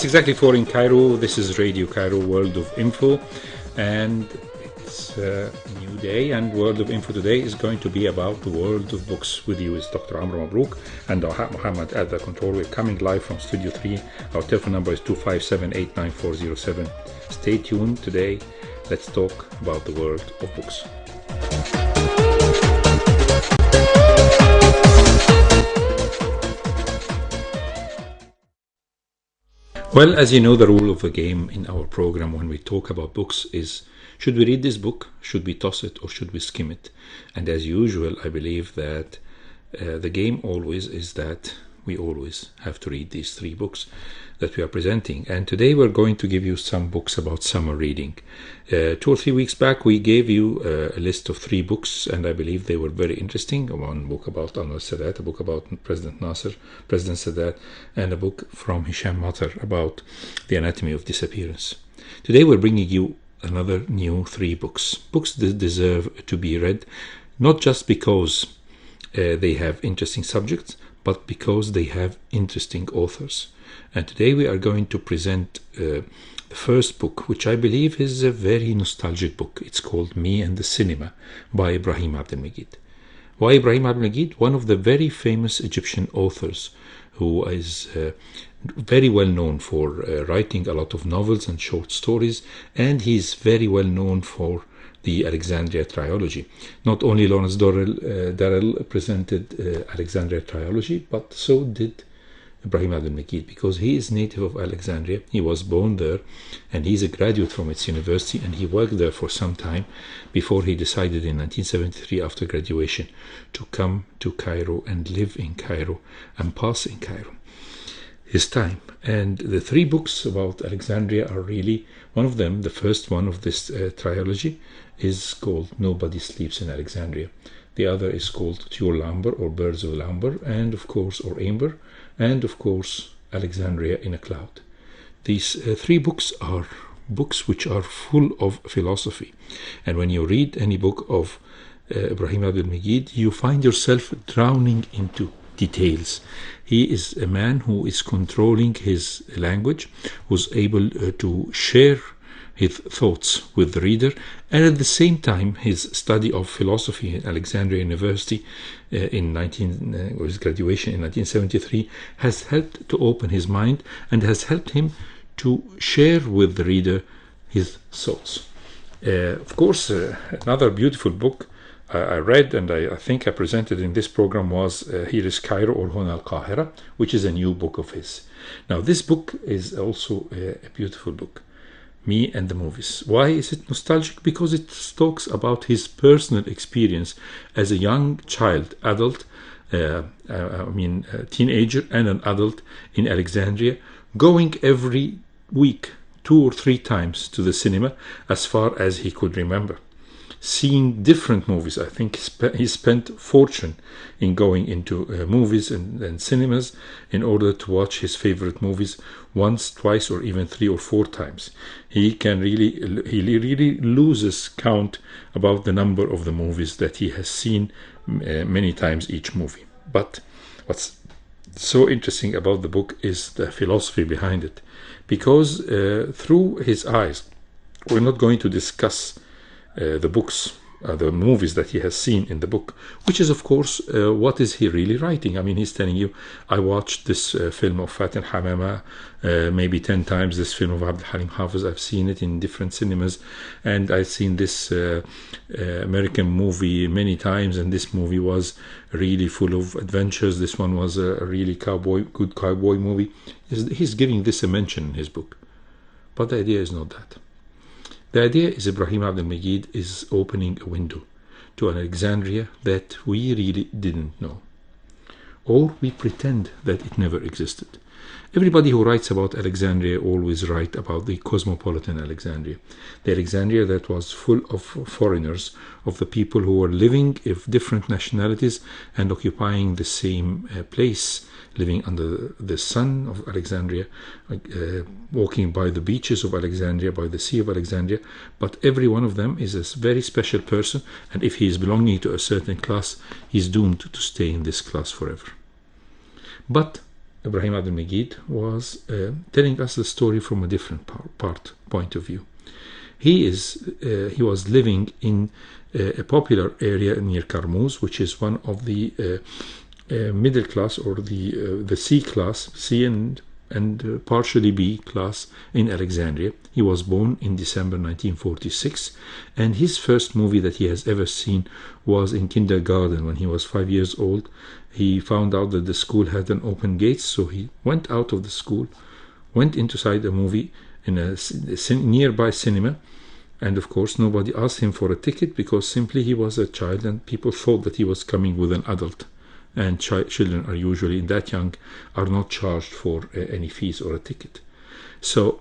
exactly 4 in Cairo. This is Radio Cairo World of Info, and it's a new day, and World of Info today is going to be about the world of books. With you is Dr Amr Mabrouk and Muhammad at the control. We're coming live from Studio 3. Our telephone number is 257-89407. Stay tuned today. Let's talk about the world of books. Well, as you know, the rule of the game in our program when we talk about books is, should we read this book, should we toss it, or should we skim it? And as usual, I believe that the game always is that we always have to read these 3 books that we are presenting. And today we're going to give you some books about summer reading. 2 or 3 weeks back we gave you a list of 3 books, and I believe they were very interesting. One book about Anwar Sadat, a book about President Nasser, President Sadat, and a book from Hisham Matar about the anatomy of disappearance. Today we're bringing you another new 3 books. Books that deserve to be read, not just because they have interesting subjects, but because they have interesting authors. And today we are going to present the first book, which I believe is a very nostalgic book. It's called Me and the Cinema by Ibrahim Abdel Magid. Why Ibrahim Abdel Magid? One of the very famous Egyptian authors who is very well known for writing a lot of novels and short stories, and he's very well known for the Alexandria trilogy. Not only Lawrence Durrell presented Alexandria trilogy, but so did Ibrahim Abdel Magid, because he is native of Alexandria. He was born there, and he's a graduate from its university, and he worked there for some time before he decided in 1973, after graduation, to come to Cairo and live in Cairo and pass in Cairo his time. And the 3 books about Alexandria are really, one of them, the first one of this trilogy, is called Nobody Sleeps in Alexandria. The other is called Tuor Lamber, or Birds of Lamber, and of course, or Amber, and of course, Alexandria in a Cloud. These 3 books are books which are full of philosophy. And when you read any book of Ibrahim Abdel Magid, you find yourself drowning into details. He is a man who is controlling his language, who's able to share his thoughts with the reader, and at the same time his study of philosophy at Alexandria University his graduation in 1973 has helped to open his mind and has helped him to share with the reader his thoughts. Of course, another beautiful book I read, and I think I presented in this program, was Here is Cairo, or Huna al-Qahira, which is a new book of his. Now, this book is also a beautiful book, Me and the Movies. Why is it nostalgic? Because it talks about his personal experience as a young child, adult, teenager and an adult in Alexandria, going every week 2 or 3 times to the cinema as far as he could remember, seeing different movies. I think he spent fortune in going into movies and cinemas in order to watch his favorite movies once, twice, or even 3 or 4 times. He really loses count about the number of the movies that he has seen, many times each movie. But what's so interesting about the book is the philosophy behind it, because through his eyes, we're not going to discuss the books, the movies that he has seen in the book, which is of course what is he really writing. I mean, he's telling you, I watched this film of Fatin Hamama maybe 10 times, this film of Abdul Halim Hafiz, I've seen it in different cinemas, and I've seen this American movie many times, and this movie was really full of adventures. This one was a really good cowboy movie. He's giving this a mention in his book, but the idea is not that. The idea is Ibrahim Abdel Magid is opening a window to an Alexandria that we really didn't know, or we pretend that it never existed. Everybody who writes about Alexandria always write about the cosmopolitan Alexandria, the Alexandria that was full of foreigners, of the people who were living of different nationalities and occupying the same place, living under the sun of Alexandria, walking by the beaches of Alexandria, by the sea of Alexandria. But every one of them is a very special person, and if he is belonging to a certain class, he's doomed to stay in this class forever. But Ibrahim Abdul Majid was telling us the story from a different point of view. He was living in a popular area near Karmuz, which is one of the middle class, or the C class, C and partially B class in Alexandria. He was born in December 1946, and his first movie that he has ever seen was in kindergarten. When he was 5 years old, he found out that the school had an open gate, so he went out of the school, went inside a movie in a nearby cinema, and of course nobody asked him for a ticket, because simply he was a child and people thought that he was coming with an adult. And children are usually, in that young, are not charged for any fees or a ticket. So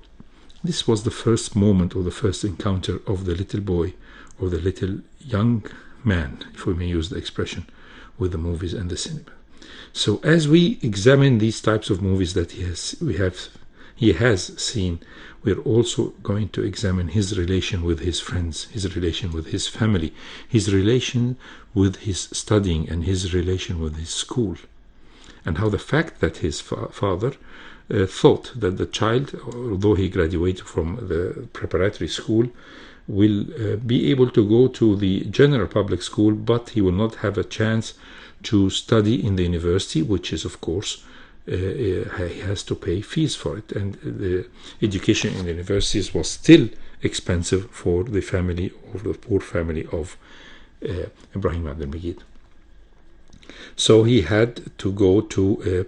this was the first moment, or the first encounter of the little boy, or the little young man, if we may use the expression, with the movies and the cinema. So as we examine these types of movies that he has seen, we're also going to examine his relation with his friends, his relation with his family, his relation with his studying, and his relation with his school, and how the fact that his father thought that the child, although he graduated from the preparatory school, will be able to go to the general public school, but he will not have a chance to study in the university, which is, of course, he has to pay fees for it, and the education in the universities was still expensive for the family, or the poor family of Ibrahim Abdul Majid. So he had to go to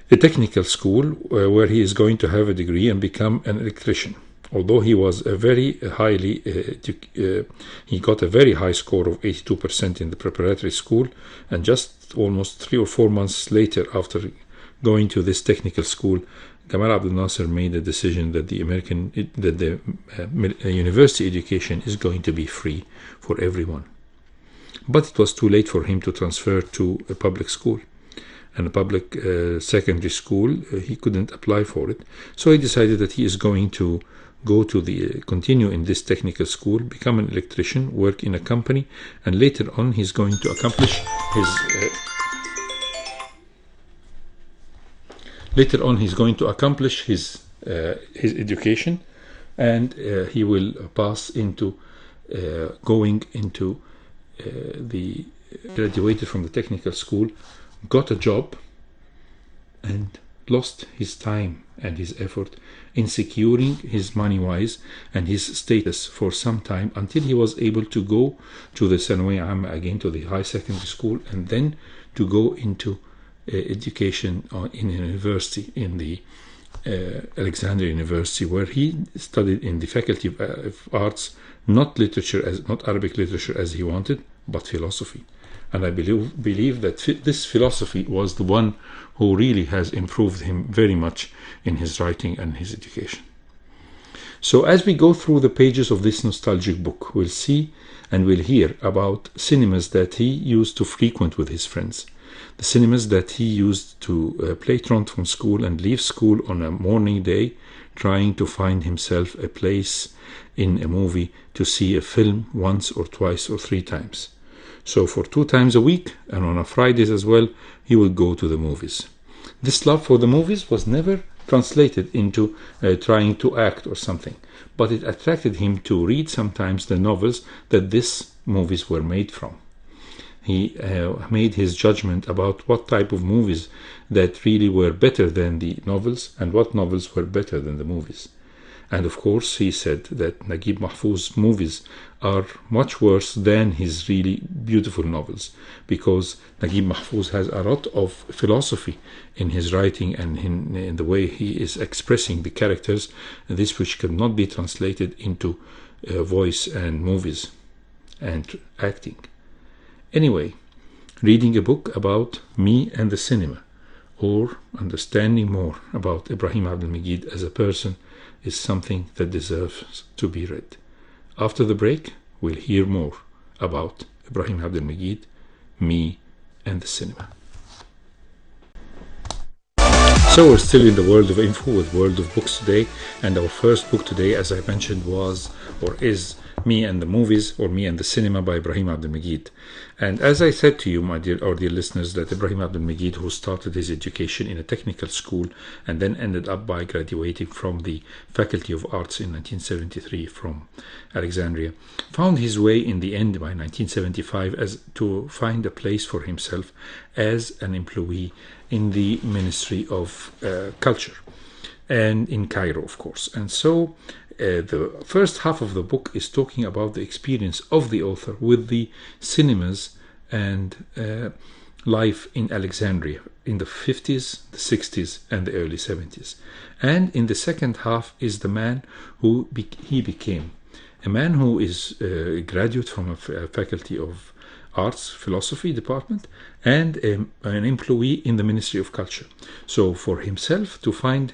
a technical school where he is going to have a degree and become an electrician. Although he was a very highly, he got a very high score of 82% in the preparatory school, and just almost 3 or 4 months later, after going to this technical school, Gamal Abdel Nasser made a decision that the university education is going to be free for everyone. But it was too late for him to transfer to a public school, and a public secondary school. He couldn't apply for it, so he decided that he is going to continue in this technical school, become an electrician, work in a company, and later on he's going to accomplish his education, and he will pass into going into the graduated from the technical school, got a job, and lost his time and his effort in securing his money-wise and his status for some time, until he was able to go to the Sanawiyya Amma again, to the high secondary school, and then to go into education in a university, in the Alexandria University, where he studied in the Faculty of Arts, not Arabic literature as he wanted, but philosophy. And I believe that this philosophy was the one who really has improved him very much in his writing and his education. So as we go through the pages of this nostalgic book, we'll see and we'll hear about cinemas that he used to frequent with his friends, the cinemas that he used to play truant from school and leave school on a morning day, trying to find himself a place in a movie to see a film once or twice or 3 times. So for 2 times a week, and on a Fridays as well, he would go to the movies. This love for the movies was never translated into trying to act or something, but it attracted him to read sometimes the novels that these movies were made from. He made his judgment about what type of movies that really were better than the novels, and what novels were better than the movies. And of course, he said that Naguib Mahfouz's movies are much worse than his really beautiful novels, because Naguib Mahfouz has a lot of philosophy in his writing and in the way he is expressing the characters, this which cannot be translated into voice and movies and acting. Anyway, reading a book about me and the cinema, or understanding more about Ibrahim Abdul Majid as a person, is something that deserves to be read. After the break, we'll hear more about Ibrahim Abdul Majid, me, and the cinema. So we're still in the world of info with World of Books today, and our first book today, as I mentioned, was or is Me and the Movies, or Me and the Cinema by Ibrahim Abdul Majid. And as I said to you, my dear listeners, that Ibrahim Abdul Majid, who started his education in a technical school and then ended up by graduating from the Faculty of Arts in 1973 from Alexandria, found his way in the end by 1975 as to find a place for himself as an employee in the Ministry of Culture, and in Cairo, of course. And so the first half of the book is talking about the experience of the author with the cinemas and life in Alexandria in the 50s, the 60s, and the early 70s. And in the second half is the man who he became. A man who is a graduate from a Faculty of Arts Philosophy department and an employee in the Ministry of Culture. So for himself to find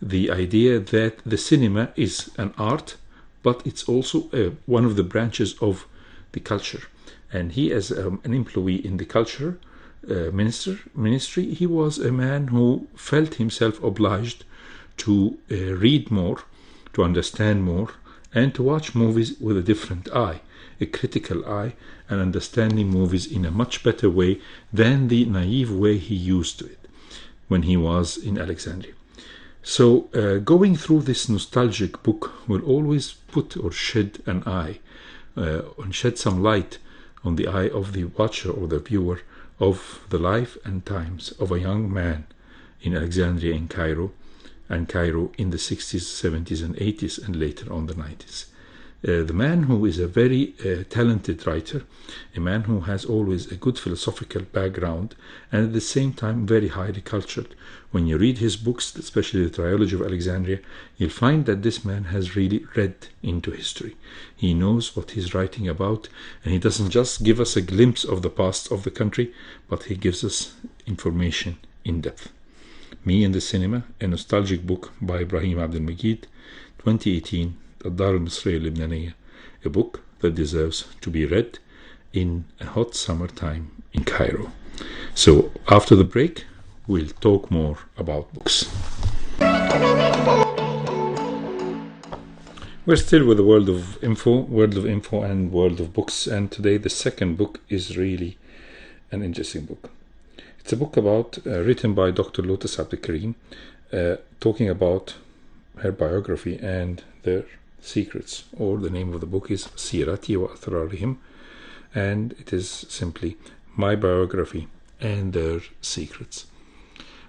the idea that the cinema is an art, but it's also one of the branches of the culture. And he, as an employee in the culture ministry, he was a man who felt himself obliged to read more, to understand more, and to watch movies with a different eye, a critical eye, and understanding movies in a much better way than the naive way he used to it when he was in Alexandria. So going through this nostalgic book will always put or shed an eye, and shed some light on the eye of the watcher or the viewer of the life and times of a young man in Alexandria in Cairo, and Cairo in the 60s, 70s, and 80s, and later on the 90s. The man who is a very talented writer, a man who has always a good philosophical background, and at the same time very highly cultured. When you read his books, especially the Trilogy of Alexandria, you'll find that this man has really read into history. He knows what he's writing about, and he doesn't just give us a glimpse of the past of the country, but he gives us information in depth. Me and the Cinema, a nostalgic book by Ibrahim Abdul Majid, 2018, الدار المصرية اللبنانية, a book that deserves to be read in a hot summer time in Cairo. So after the break, we'll talk more about books. We're still with the world of info and world of books, and today the second book is really an interesting book. It's a book about written by Dr. Lotus Abdelkarim, talking about her biography and their secrets, or the name of the book is Sirati wa Athrarihim, and it is simply my biography and their secrets.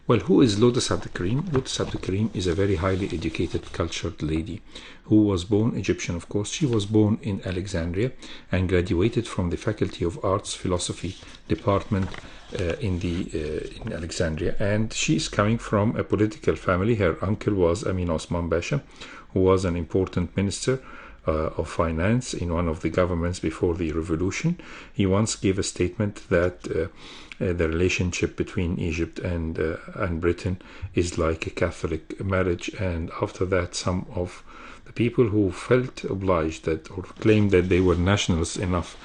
Well, who is Lotus Abdelkarim? Lotus Abdelkarim is a very highly educated, cultured lady who was born Egyptian, of course. She was born in Alexandria and graduated from the Faculty of Arts Philosophy department in Alexandria. And she is coming from a political family. Her uncle was Amin Osman Basha, who was an important minister of finance in one of the governments before the revolution. He once gave a statement that the relationship between Egypt and Britain is like a Catholic marriage, and after that some of the people who felt obliged that or claimed that they were nationalists enough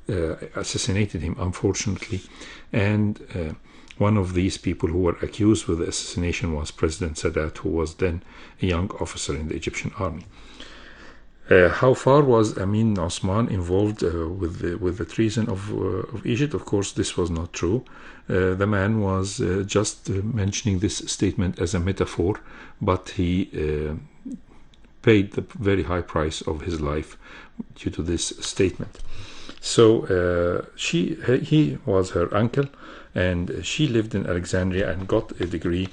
assassinated him, unfortunately. And one of these people who were accused with the assassination was President Sadat, who was then a young officer in the Egyptian army. How far was Amin Osman involved with the treason of Egypt? Of course, this was not true. The man was just mentioning this statement as a metaphor, but he paid the very high price of his life due to this statement. So he was her uncle, and she lived in Alexandria and got a degree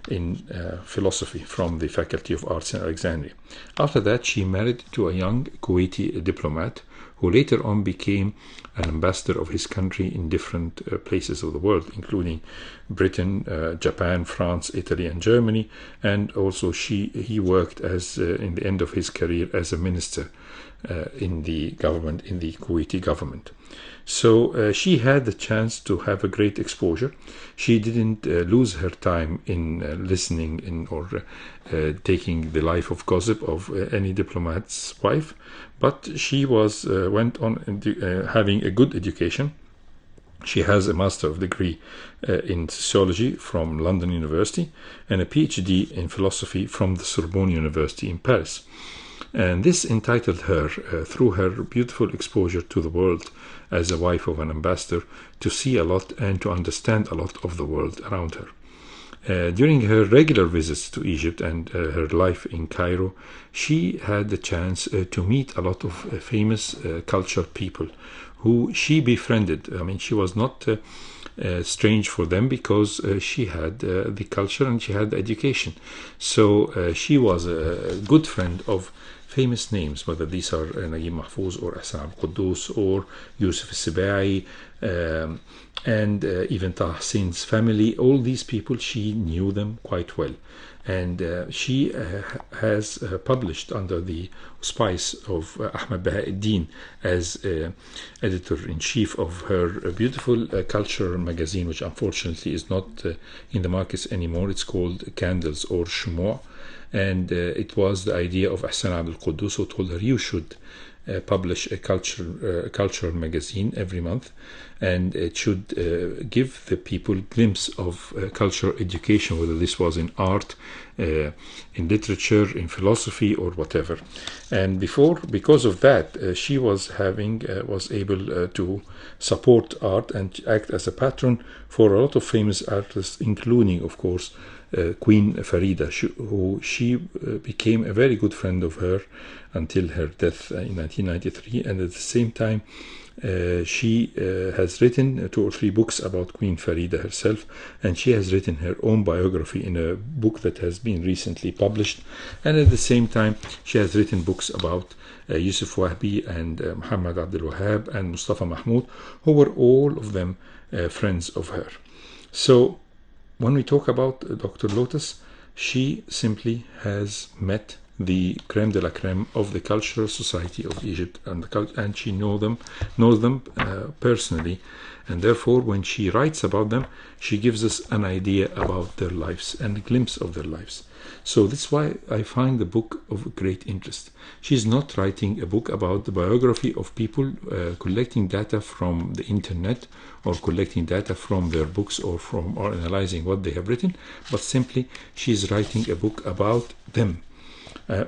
in philosophy from the Faculty of Arts in Alexandria. After that, she married to a young Kuwaiti diplomat who later on became an ambassador of his country in different places of the world, including Britain, Japan, France, Italy, and Germany. And also he worked as in the end of his career as a minister in the government, in the Kuwaiti government. So she had the chance to have a great exposure. She didn't lose her time in listening in or taking the life of gossip of any diplomat's wife, but she went on having a good education. She has a master's degree in sociology from London University and a PhD in philosophy from the Sorbonne University in Paris. And this entitled her, through her beautiful exposure to the world as a wife of an ambassador, to see a lot and to understand a lot of the world around her. During her regular visits to Egypt and her life in Cairo, she had the chance to meet a lot of famous cultured people who she befriended. I mean, she was not strange for them because she had the culture and she had the education. So she was a good friend of famous names, whether these are Naguib Mahfouz or Hassan al-Quddus or Yusuf al-Sibai, and even Taha Hussein's family. All these people, she knew them quite well. And she has published under the auspice of Ahmad Bahauddin as editor-in-chief of her beautiful culture magazine, which unfortunately is not in the markets anymore. It's called Candles or Shumu'. And it was the idea of Hassan al-Quddus, who told her, you should publish a cultural magazine every month, and it should give the people a glimpse of cultural education, whether this was in art, in literature, in philosophy, or whatever. And because of that, she was able to support art and act as a patron for a lot of famous artists, including, of course, Queen Farida, who she became a very good friend of her until her death in 1993. And at the same time, she has written 2 or 3 books about Queen Farida herself, and she has written her own biography in a book that has been recently published. And at the same time, she has written books about Yusuf Wahbi and Muhammad Abdul Wahab and Mustafa Mahmoud, who were all of them friends of her. So when we talk about Dr. Lotus, she simply has met the creme de la creme of the cultural society of Egypt, and she knows them personally, and therefore when she writes about them, she gives us an idea about their lives and a glimpse of their lives. So that's why I find the book of great interest. She's not writing a book about the biography of people collecting data from the internet or collecting data from their books or analyzing what they have written, but simply she's writing a book about them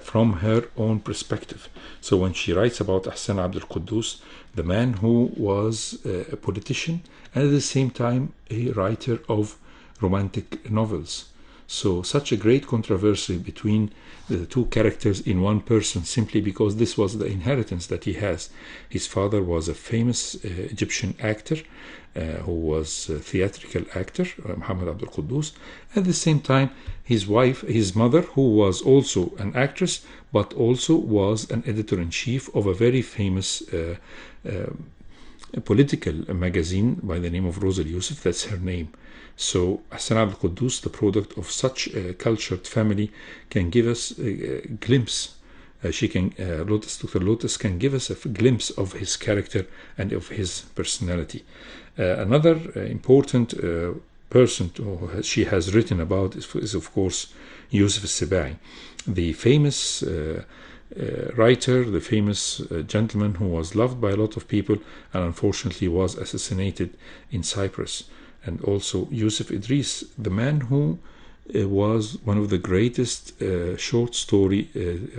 from her own perspective. So when she writes about Hassan Abdul Quddus, the man who was a politician and at the same time a writer of romantic novels. So such a great controversy between the two characters in one person, simply because this was the inheritance that he has. His father was a famous Egyptian actor who was a theatrical actor, Muhammad Abdul Quddus. At the same time, his mother, who was also an actress, but also was an editor-in-chief of a very famous political magazine by the name of Rose Yusuf. That's her name. So Hassan Abdul Quddus, the product of such a cultured family, can give us a glimpse. Dr. Lotus can give us a glimpse of his character and of his personality. Another important person she has written about is of course Yusuf al-Sibai, the famous writer, the famous gentleman who was loved by a lot of people and unfortunately was assassinated in Cyprus. And also Yusuf Idris, the man who was one of the greatest short story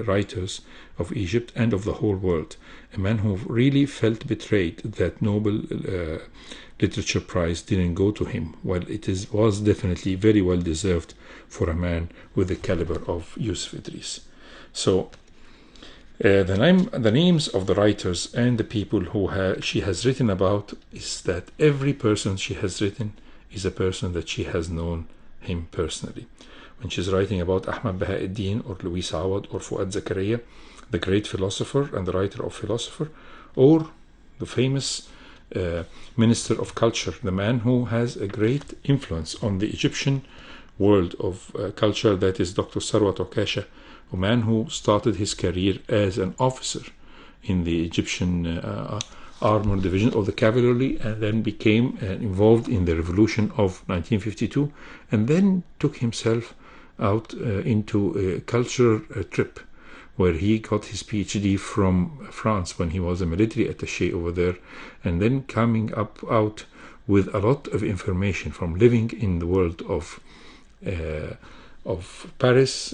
writers of Egypt and of the whole world. A man who really felt betrayed that Nobel Literature Prize didn't go to him. Well, was definitely very well deserved for a man with the caliber of Yusuf Idris. So the names of the writers and the people who she has written about is that every person she has written is a person that she has known him personally. When she's writing about Ahmad Bahauddin or Louis Awad or Fuad Zakaria, the great philosopher and the writer of philosopher, or the famous minister of culture, the man who has a great influence on the Egyptian world of culture, that is Dr. Sarwat Okasha, a man who started his career as an officer in the Egyptian armored division of the cavalry, and then became involved in the revolution of 1952, and then took himself out into a cultural trip where he got his PhD from France when he was a military attaché over there, and then coming out with a lot of information from living in the world of of Paris,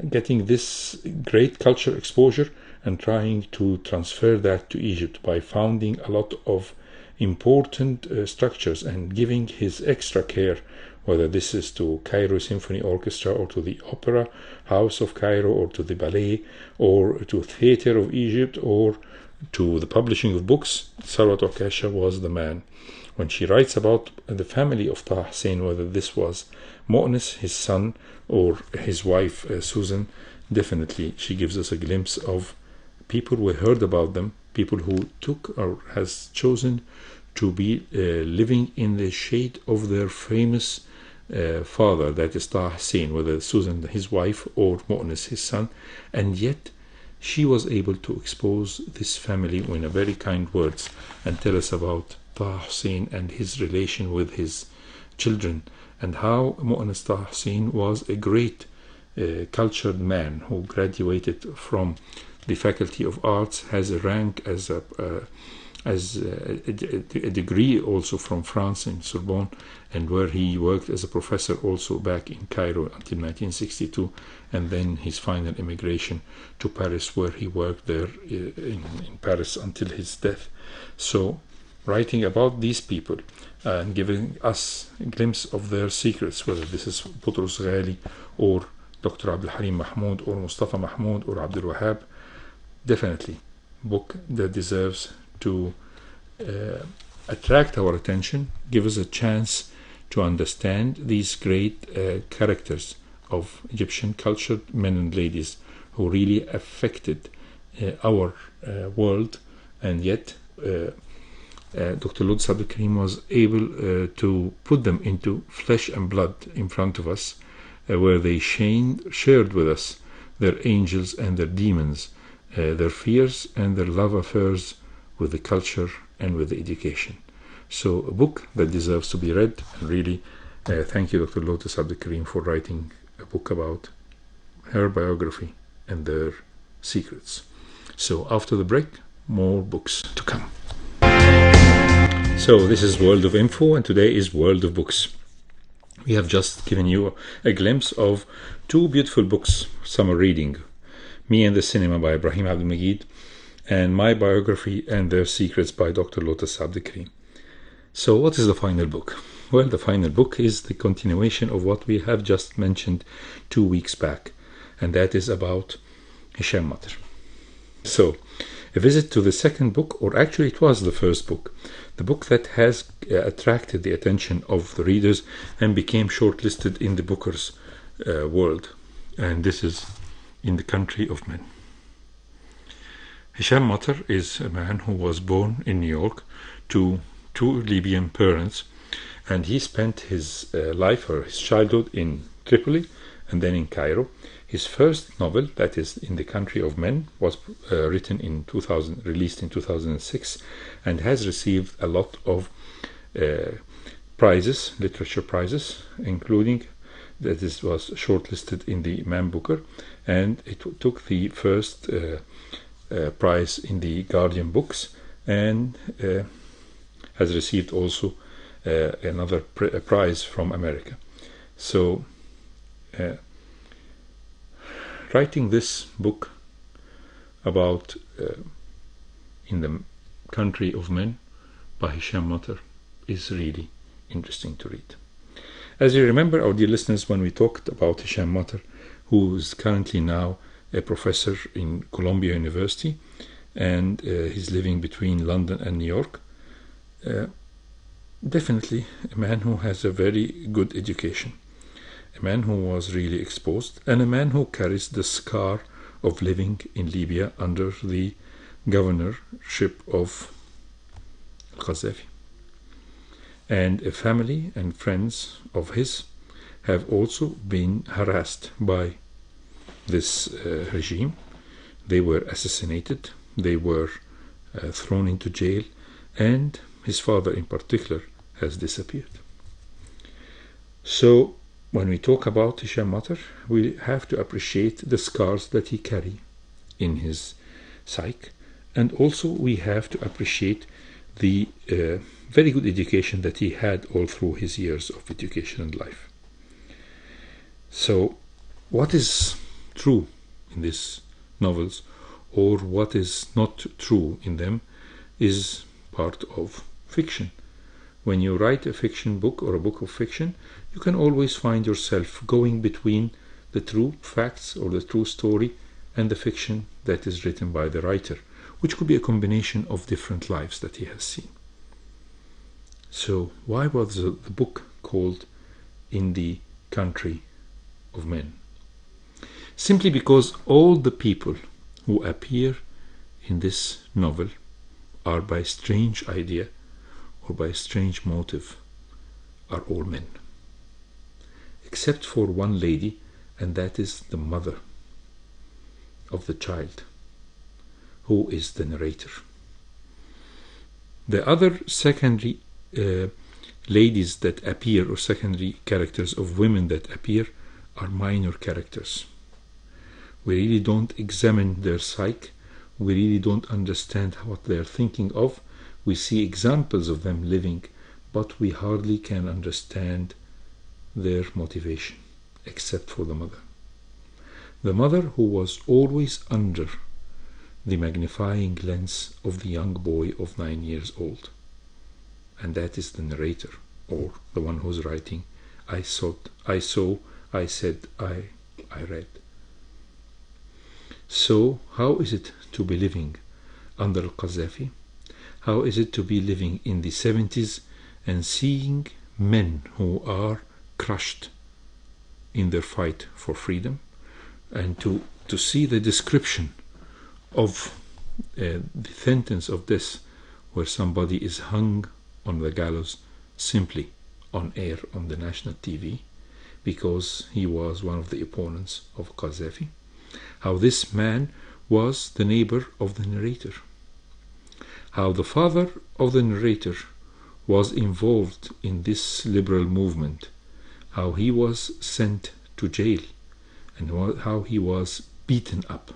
getting this great culture exposure and trying to transfer that to Egypt by founding a lot of important structures and giving his extra care, whether this is to Cairo Symphony Orchestra or to the Opera House of Cairo or to the ballet or to Theatre of Egypt or to the publishing of books. Sarwat Okasha was the man. When she writes about the family of Taha Hussein, whether this was Mu'nis, his son, or his wife Susan, definitely she gives us a glimpse of people who heard about them, people who took or has chosen to be living in the shade of their famous father, that is Taha Hussein, whether Susan his wife or Mu'nis his son, and yet she was able to expose this family in a very kind words and tell us about Taha Hussein and his relation with his children, and how Mu'nis Taha Hussein was a great cultured man who graduated from the Faculty of Arts, has a rank as a degree also from France in Sorbonne, and where he worked as a professor also back in Cairo until 1962, and then his final immigration to Paris, where he worked there in Paris until his death. So writing about these people and giving us a glimpse of their secrets, whether this is Boutros Ghali or Dr. Abdul Halim Mahmoud or Mustafa Mahmoud or Abdul Wahab, definitely book that deserves to attract our attention, give us a chance to understand these great characters of Egyptian cultured men and ladies who really affected our world, and yet Dr. Lutz Abdul Karim was able to put them into flesh and blood in front of us, where they shared with us their angels and their demons, their fears and their love affairs with the culture and with the education. So a book that deserves to be read, and really thank you, Dr. Lotus Abdul Karim, for writing a book about her biography and their secrets. So after the break, more books to come. So this is World of Info, and today is World of Books. We have just given you a glimpse of two beautiful books, summer reading, Me and the Cinema by Ibrahim Abdul Majid, and my biography and their secrets by Dr. Lotus Abdul Karim. So what is the final book? Well, the final book is the continuation of what we have just mentioned 2 weeks back, and that is about Hisham Matar. So a visit to the second book, or actually it was the first book, the book that has attracted the attention of the readers and became shortlisted in the Booker's world, and this is In the Country of Men. Hisham Matar is a man who was born in New York to two Libyan parents, and he spent his life or his childhood in Tripoli and then in Cairo. His first novel, that is In the Country of Men, was written in 2000, released in 2006, and has received a lot of prizes, literature prizes, including that this was shortlisted in the Man Booker, and it took the first prize in the Guardian Books, and has received also another prize from America. So writing this book about In the Country of Men by Hisham Matar is really interesting to read. As you remember, our dear listeners, when we talked about Hisham Matar, who is currently now a professor in Columbia University, and he's living between London and New York, definitely a man who has a very good education, a man who was really exposed, and a man who carries the scar of living in Libya under the governorship of Gaddafi. And a family and friends of his have also been harassed by this regime. They were assassinated, they were thrown into jail, and his father in particular has disappeared. So when we talk about Hisham Matar, we have to appreciate the scars that he carries in his psyche, and also we have to appreciate the very good education that he had all through his years of education and life. So what is true in these novels or what is not true in them is part of fiction. When you write a fiction book or a book of fiction, you can always find yourself going between the true facts or the true story and the fiction that is written by the writer, which could be a combination of different lives that he has seen. So why was the book called In the Country of Men? Simply because all the people who appear in this novel are, by strange idea or by strange motive, are all men, except for one lady, and that is the mother of the child, who is the narrator. The other secondary ladies that appear, or secondary characters of women that appear, are minor characters. We really don't examine their psyche. We really don't understand what they are thinking of. We see examples of them living, but we hardly can understand their motivation, except for the mother. The mother who was always under the magnifying lens of the young boy of 9 years old. And that is the narrator, or the one who's writing, I saw, I said, I read. So how is it to be living under Al-Qaddafi? How is it to be living in the 70s and seeing men who are crushed in their fight for freedom, and to see the description of the sentence of this, where somebody is hung on the gallows simply on air on the national TV because he was one of the opponents of Qaddafi? How this man was the neighbor of the narrator. How the father of the narrator was involved in this liberal movement. How he was sent to jail, and how he was beaten up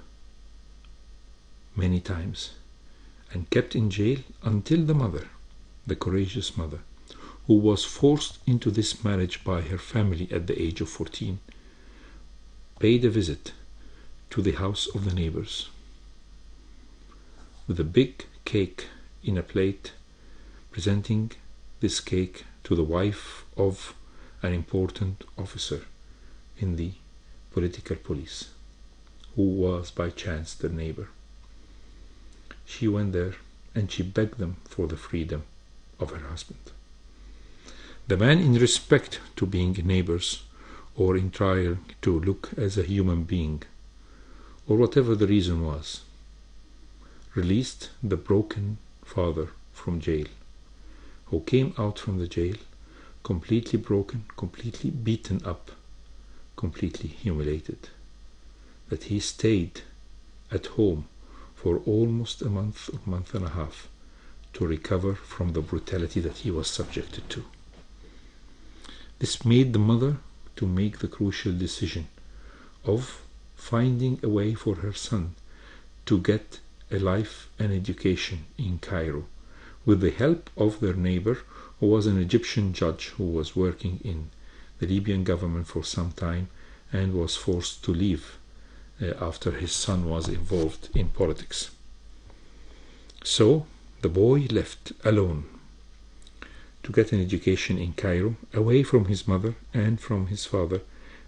many times and kept in jail until the mother, the courageous mother, who was forced into this marriage by her family at the age of 14, paid a visit to the house of the neighbors with a big cake in a plate, presenting this cake to the wife of an important officer in the political police, who was by chance their neighbor. She went there and she begged them for the freedom of her husband. The man, in respect to being neighbors, or in trying to look as a human being, or whatever the reason was, released the broken father from jail, who came out from the jail completely broken, completely beaten up, completely humiliated, that he stayed at home for almost a month and a half to recover from the brutality that he was subjected to. This made the mother to make the crucial decision of finding a way for her son to get a life and education in Cairo, with the help of their neighbor, who was an Egyptian judge who was working in the Libyan government for some time and was forced to leave after his son was involved in politics. So the boy left alone to get an education in Cairo, away from his mother and from his father,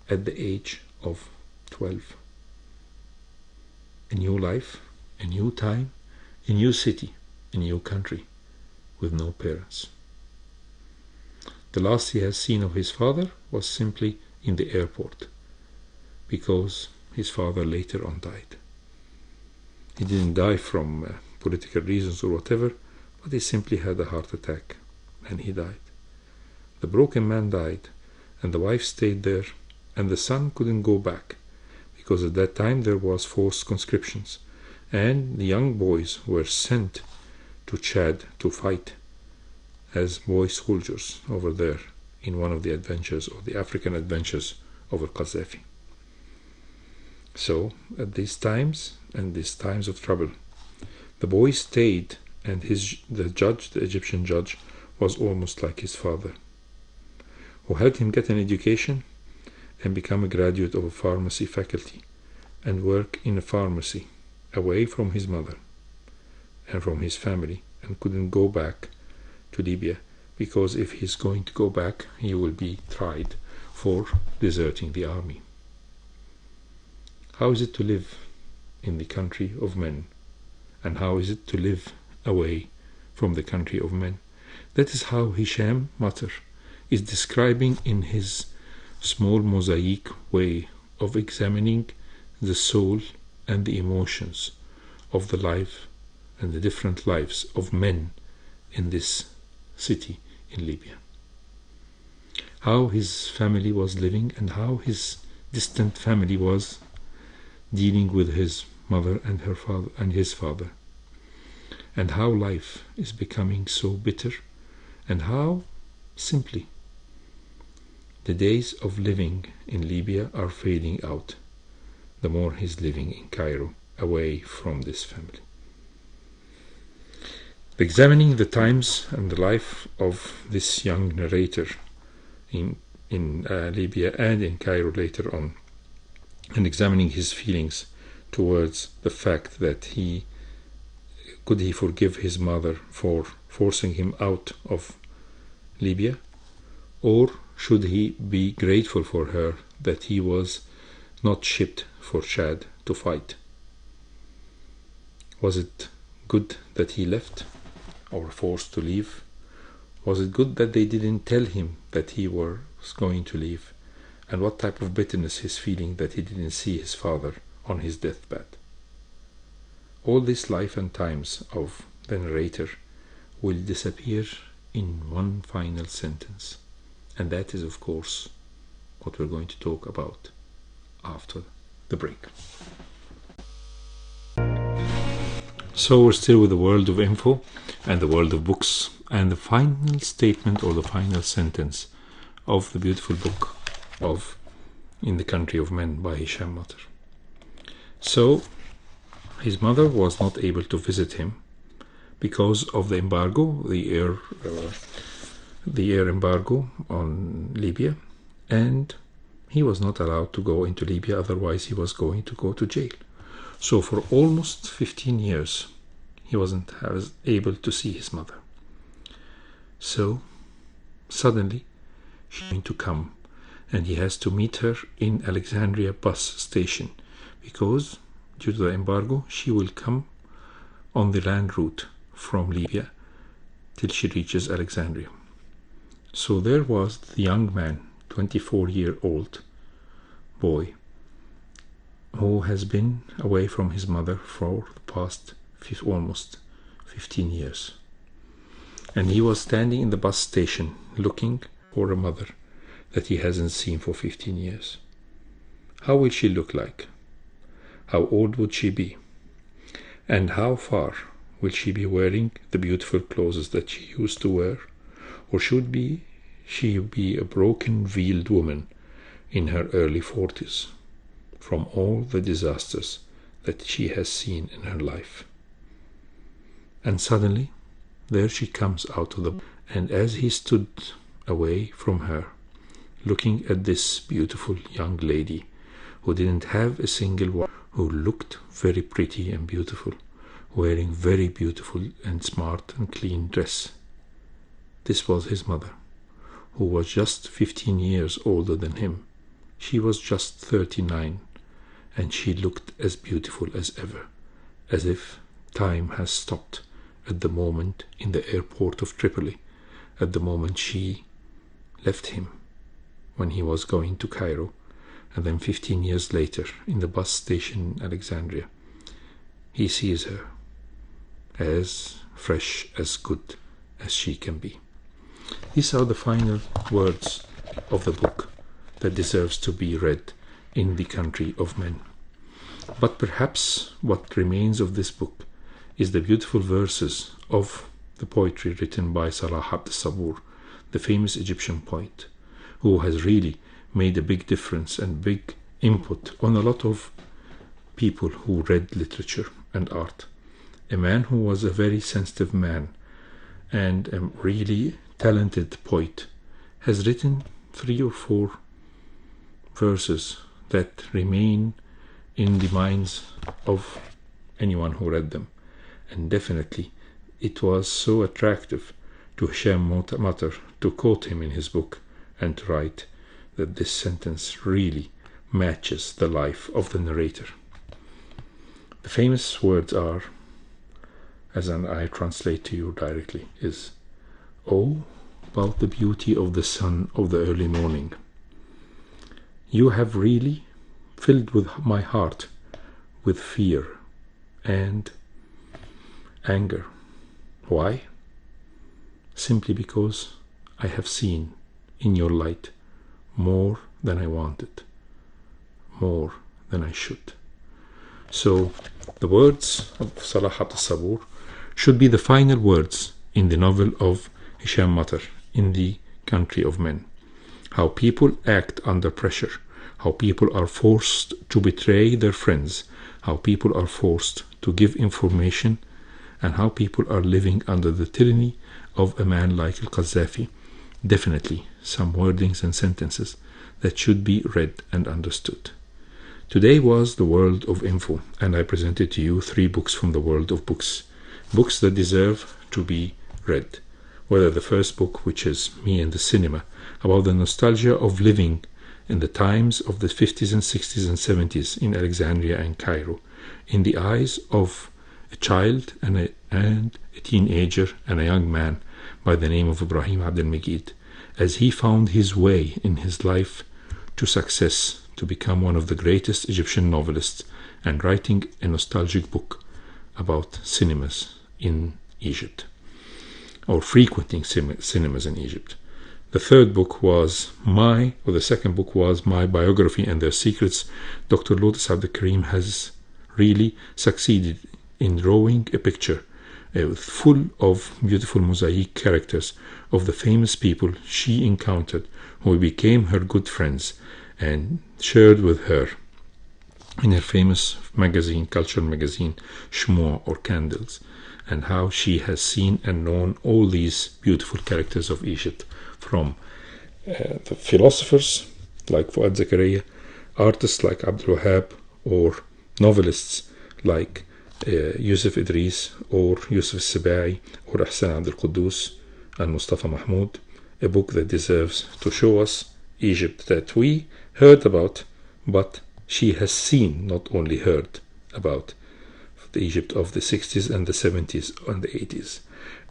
at the age of 12. A new life, a new time, a new city, a new country, with no parents. The last he has seen of his father was simply in the airport, because his father later on died. He didn't die from political reasons or whatever, but he simply had a heart attack and he died. The broken man died, and the wife stayed there, and the son couldn't go back, because at that time there was forced conscriptions, and the young boys were sent to Chad to fight as boy soldiers over there in one of the adventures, or the African adventures of Qaddafi. So at these times, and these times of trouble, the boy stayed, and the Egyptian judge, was almost like his father, who helped him get an education, and become a graduate of a pharmacy faculty and work in a pharmacy away from his mother and from his family, and couldn't go back to Libya because if he's going to go back he will be tried for deserting the army. How is it to live in the country of men, and how is it to live away from the country of men? That is how Hisham Matar is describing in his small mosaic way of examining the soul and the emotions of the life and the different lives of men in this city in Libya. How his family was living and how his distant family was dealing with his mother and her father and his father, and how life is becoming so bitter, and how simply the days of living in Libya are fading out the more he's living in Cairo away from this family. Examining the times and the life of this young narrator in Libya and in Cairo later on, and examining his feelings towards the fact that could he forgive his mother for forcing him out of Libya, or should he be grateful for her that he was not shipped for Chad to fight? Was it good that he left or forced to leave? Was it good that they didn't tell him that he was going to leave? And what type of bitterness he's feeling that he didn't see his father on his deathbed? All this life and times of the narrator will disappear in one final sentence, and that is of course what we're going to talk about after the break. So we're still with the world of info and the world of books, and the final statement or the final sentence of the beautiful book of In the Country of Men by Hisham Matar. So his mother was not able to visit him because of the embargo, the air embargo on Libya, and he was not allowed to go into Libya, otherwise he was going to go to jail. So for almost 15 years he wasn't able to see his mother. So suddenly she's going to come, and he has to meet her in Alexandria bus station, because due to the embargo she will come on the land route from Libya till she reaches Alexandria. So there was the young man, 24-year-old boy, who has been away from his mother for the past almost 15 years. And he was standing in the bus station looking for a mother that he hasn't seen for 15 years. How will she look like? How old would she be? And how far will she be wearing the beautiful clothes that she used to wear? Or should she be a broken veiled woman in her early 40s from all the disasters that she has seen in her life? And suddenly there she comes out of the... And as he stood away from her, looking at this beautiful young lady who didn't have a single one, who looked very pretty and beautiful, wearing very beautiful and smart and clean dress, this was his mother, who was just 15 years older than him. She was just 39, and she looked as beautiful as ever, as if time has stopped at the moment in the airport of Tripoli, at the moment she left him when he was going to Cairo, and then 15 years later in the bus station in Alexandria, he sees her as fresh, as good as she can be. These are the final words of the book that deserves to be read in the country of men. But perhaps what remains of this book is the beautiful verses of the poetry written by Salah Abd Sabur, the famous Egyptian poet, who has really made a big difference and big input on a lot of people who read literature and art. A man who was a very sensitive man and a really talented poet, has written 3 or 4 verses that remain in the minds of anyone who read them. And definitely it was so attractive to Hisham Matar to quote him in his book and to write that this sentence really matches the life of the narrator. The famous words are, as I translate to you directly, is, "Oh, about the beauty of the sun of the early morning. You have really filled with my heart with fear and anger. Why? Simply because I have seen in your light more than I wanted, more than I should." So the words of Salah Abd Sabur should be the final words in the novel of Hisham Matar, In the Country of Men. How people act under pressure, how people are forced to betray their friends, how people are forced to give information, and how people are living under the tyranny of a man like Al-Qaddafi. Definitely some wordings and sentences that should be read and understood. Today was the World of Info, and I presented to you 3 books from the world of books. Books that deserve to be read. Whether the first book, which is Me and the Cinema, about the nostalgia of living in the times of the 50s and 60s and 70s in Alexandria and Cairo, in the eyes of a child and a teenager and a young man by the name of Ibrahim Abdel Megid, as he found his way in his life to success, to become one of the greatest Egyptian novelists, and writing a nostalgic book about cinemas in Egypt, or frequenting cinemas in Egypt. The second book was my biography and their secrets. Dr. Lotus Abdel Karim has really succeeded in drawing a picture full of beautiful mosaic characters of the famous people she encountered, who became her good friends and shared with her in her famous magazine, cultural magazine, Shmua, or Candles, and how she has seen and known all these beautiful characters of Egypt, from the philosophers like Fuad Zakaria, artists like Abdul Wahab, or novelists like Yusuf Idris, or Yusuf Sibai, or Ahsan Abdul Quddus, and Mustafa Mahmoud. A book that deserves to show us Egypt that we heard about, but she has seen, not only heard about, the Egypt of the 60s and the 70s and the 80s.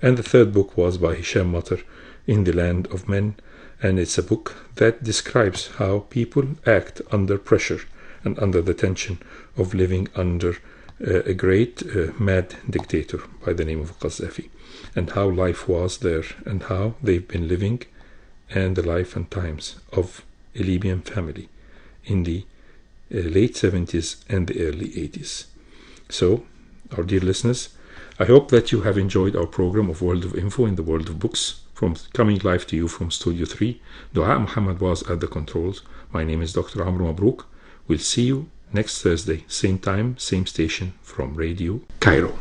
And the third book was by Hisham Matar, In the Land of Men, and it's a book that describes how people act under pressure and under the tension of living under a great mad dictator by the name of Qaddafi, and how life was there, and how they've been living, and the life and times of a Libyan family in the late 70s and the early 80s. So, our dear listeners, I hope that you have enjoyed our program of World of Info in the world of books, from coming live to you from Studio 3. Dua Muhammad was at the controls. My name is Dr. Amr Mabrouk. We'll see you next Thursday, same time, same station, from Radio Cairo.